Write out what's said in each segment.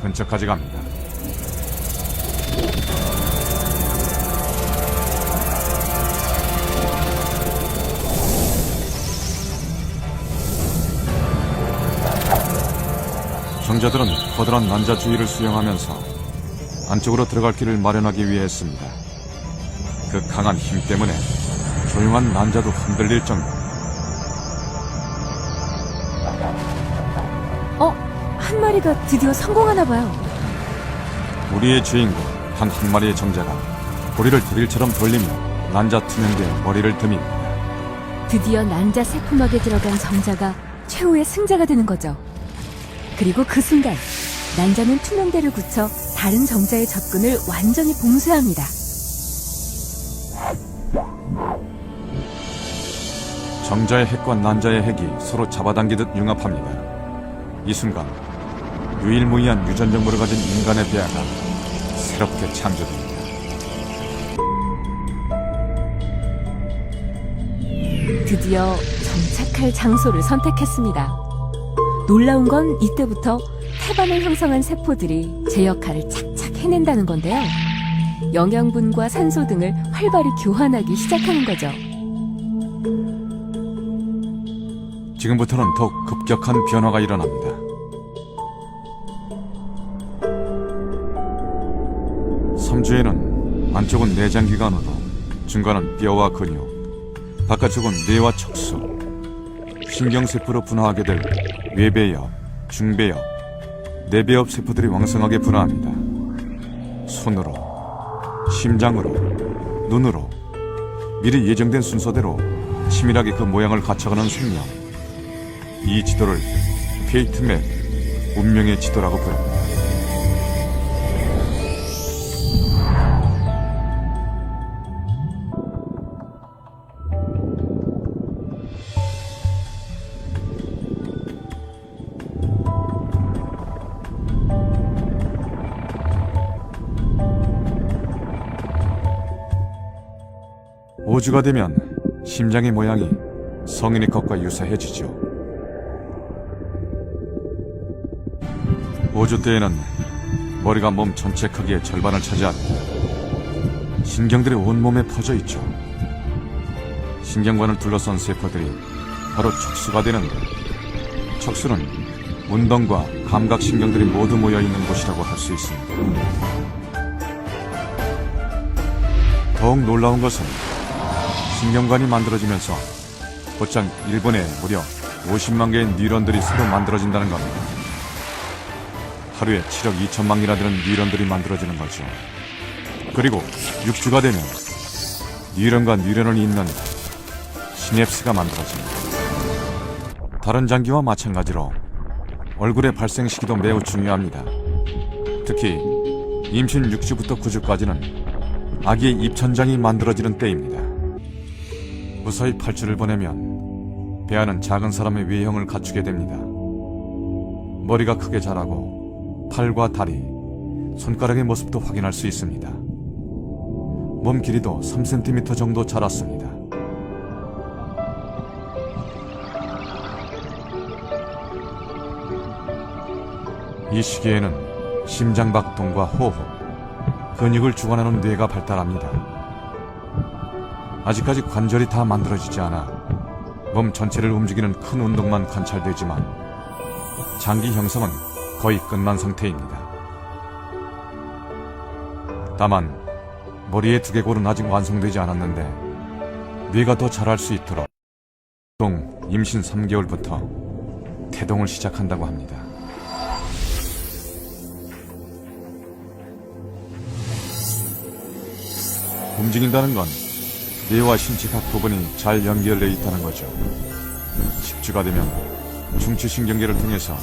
근처까지 갑니다. 정자들은 거대한 난자 주위를 수영하면서 안쪽으로 들어갈 길을 마련하기 위해 했습니다. 그 강한 힘 때문에 조용한 난자도 흔들릴 정도. 한 마리가 드디어 성공하나 봐요. 우리의 주인공 단 한 마리의 정자가 고리를 드릴처럼 돌리며 난자 투명대에 머리를 듭니다. 드디어 난자 세포막에 들어간 정자가 최후의 승자가 되는 거죠. 그리고 그 순간 난자는 투명대를 굳혀 다른 정자의 접근을 완전히 봉쇄합니다. 정자의 핵과 난자의 핵이 서로 잡아당기듯 융합합니다. 이 순간 유일무이한 유전정보를 가진 인간의 배아가 새롭게 창조됩니다. 드디어 정착할 장소를 선택했습니다. 놀라운 건 이때부터 태반을 형성한 세포들이 제 역할을 착착 해낸다는 건데요. 영양분과 산소 등을 활발히 교환하기 시작하는 거죠. 지금부터는 더욱 급격한 변화가 일어납니다. 섬주에는 안쪽은 내장기관으로, 중간은 뼈와 근육, 바깥쪽은 뇌와 척수, 신경세포로 분화하게 될 뇌배엽, 중배엽, 내배엽 세포들이 왕성하게 분화합니다. 손으로, 심장으로, 눈으로 미리 예정된 순서대로 치밀하게 그 모양을 갖춰가는 생명. 이 지도를 페이트맵, 운명의 지도라고 부릅니다. 오주가 되면 심장의 모양이 성인의 것과 유사해지죠. 5주 때에는 머리가 몸 전체 크기의 절반을 차지합니다. 신경들이 온몸에 퍼져 있죠. 신경관을 둘러싼 세포들이 바로 척수가 되는데, 척수는 운동과 감각신경들이 모두 모여있는 곳이라고 할 수 있습니다. 더욱 놀라운 것은 신경관이 만들어지면서 곧장 1분에 무려 50만 개의 뉴런들이 새로 만들어진다는 겁니다. 하루에 7억 2천만 개나 되는 뉴런들이 만들어지는 거죠. 그리고 6주가 되면 뉴런과 뉴런을 잇는 시냅스가 만들어집니다. 다른 장기와 마찬가지로 얼굴의 발생 시기도 매우 중요합니다. 특히 임신 6주부터 9주까지는 아기의 입천장이 만들어지는 때입니다. 무사히 8주를 보내면 배아는 작은 사람의 외형을 갖추게 됩니다. 머리가 크게 자라고 팔과 다리, 손가락의 모습도 확인할 수 있습니다. 몸 길이도 3cm 정도 자랐습니다. 이 시기에는 심장박동과 호흡, 근육을 주관하는 뇌가 발달합니다. 아직까지 관절이 다 만들어지지 않아 몸 전체를 움직이는 큰 운동만 관찰되지만 장기 형성은 거의 끝난 상태입니다. 다만 머리의 두개골은 아직 완성되지 않았는데 뇌가 더 자랄 수 있도록 보통 임신 3개월부터 태동을 시작한다고 합니다. 움직인다는 건 뇌와 신체 각 부분이 잘 연결되어 있다는 거죠. 10주가 되면 중추신경계를 통해서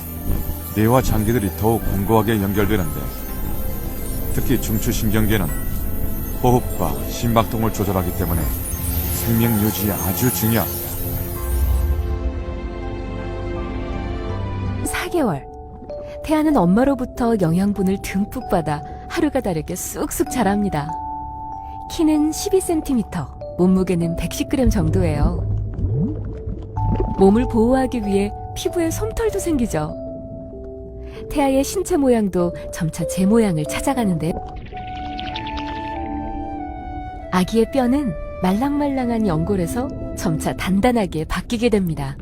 뇌와 장기들이 더욱 견고하게 연결되는데, 특히 중추신경계는 호흡과 심박동을 조절하기 때문에 생명 유지에 아주 중요합니다. 4개월. 태아는 엄마로부터 영양분을 듬뿍 받아 하루가 다르게 쑥쑥 자랍니다. 키는 12cm, 몸무게는 110g 정도예요. 몸을 보호하기 위해 피부에 솜털도 생기죠. 태아의 신체 모양도 점차 제 모양을 찾아가는데 아기의 뼈는 말랑말랑한 연골에서 점차 단단하게 바뀌게 됩니다.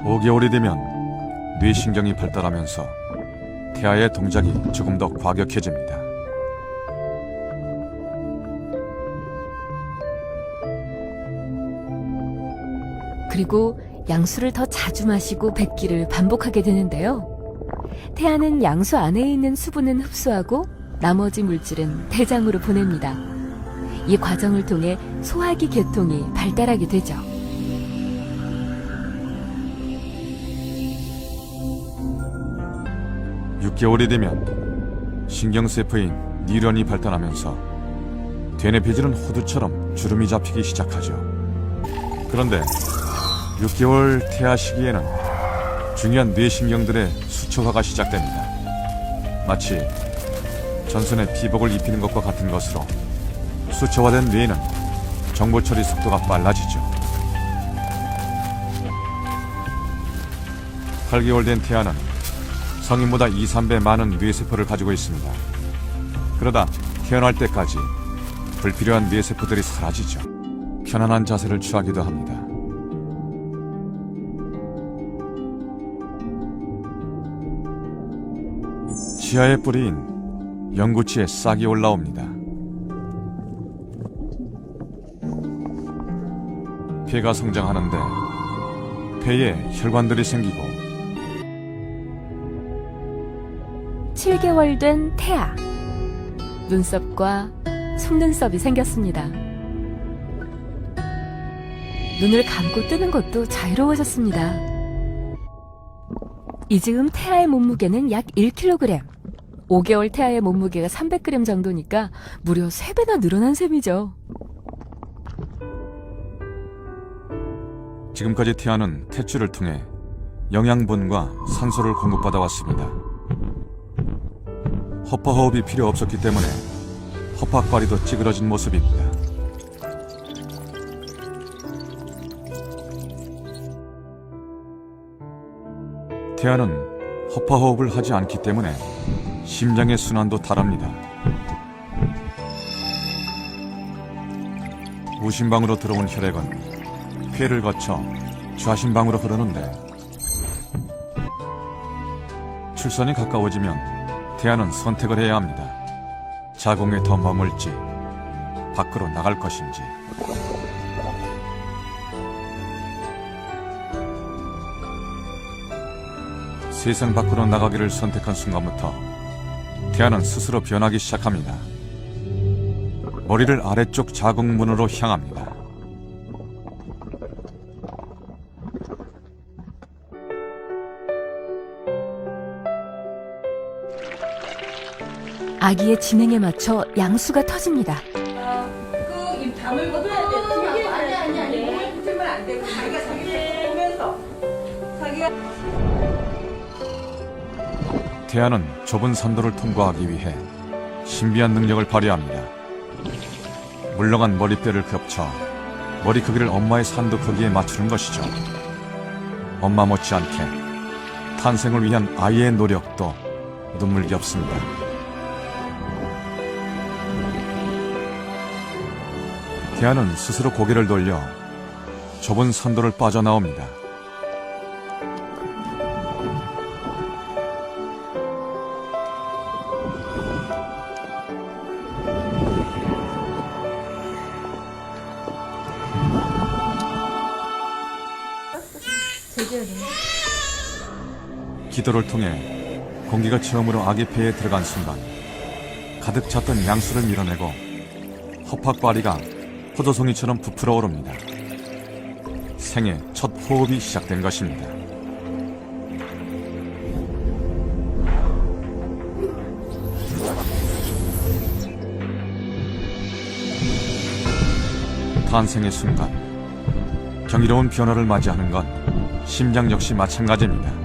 (5개월이) 되면 뇌신경이 발달하면서 태아의 동작이 조금 더 과격해집니다. 그리고 양수를 더 자주 마시고 뱉기를 반복하게 되는데요. 태아는 양수 안에 있는 수분은 흡수하고 나머지 물질은 대장으로 보냅니다. 이 과정을 통해 소화기 계통이 발달하게 되죠. (6개월이) 되면 신경세포인 뉴런이 발달하면서 되뇌 폐질은 호두처럼 주름이 잡히기 시작하죠. 그런데 6개월 태아 시기에는 중요한 뇌신경들의 수초화가 시작됩니다. 마치 전선에 피복을 입히는 것과 같은 것으로 수초화된 뇌는 정보 처리 속도가 빨라지죠. 8개월 된 태아는 성인보다 2~3배 많은 뇌세포를 가지고 있습니다. 그러다 태어날 때까지 불필요한 뇌세포들이 사라지죠. 편안한 자세를 취하기도 합니다. 치아의 뿌리인 영구치에 싹이 올라옵니다. 폐가 성장하는데 폐에 혈관들이 생기고 7개월 된 태아. 눈썹과 속눈썹이 생겼습니다. 눈을 감고 뜨는 것도 자유로워졌습니다. 이 즈음 태아의 몸무게는 약 1kg. 5개월 태아의 몸무게가 300g 정도니까 무려 3배나 늘어난 셈이죠. 지금까지 태아는 탯줄을 통해 영양분과 산소를 공급받아 왔습니다. 허파호흡이 필요 없었기 때문에 허파과리도 찌그러진 모습입니다. 태아는 허파호흡을 하지 않기 때문에 심장의 순환도 다릅니다. 우심방으로 들어온 혈액은 폐를 거쳐 좌심방으로 흐르는데 출산이 가까워지면 태아는 선택을 해야 합니다. 자궁에 더 머물지 밖으로 나갈 것인지. 세상 밖으로 나가기를 선택한 순간부터 태아는 스스로 변하기 시작합니다. 머리를 아래쪽 자궁문으로 향합니다. 아기의 진행에 맞춰 양수가 터집니다. 입 다물고 해야 돼. 아니. 몸을 붙이면 안 되고 자기가 자기 배 보면서 자기가. 태아는 좁은 산도를 통과하기 위해 신비한 능력을 발휘합니다. 물렁한 머리뼈를 겹쳐 머리 크기를 엄마의 산도 크기에 맞추는 것이죠. 엄마 못지않게 탄생을 위한 아이의 노력도 눈물겹습니다. 태아는 스스로 고개를 돌려 좁은 산도를 빠져나옵니다. 기도를 통해 공기가 처음으로 아기 폐에 들어간 순간 가득 찼던 양수를 밀어내고 허파과리가 포도송이처럼 부풀어 오릅니다. 생애 첫 호흡이 시작된 것입니다. 탄생의 순간 경이로운 변화를 맞이하는 건 심장 역시 마찬가지입니다.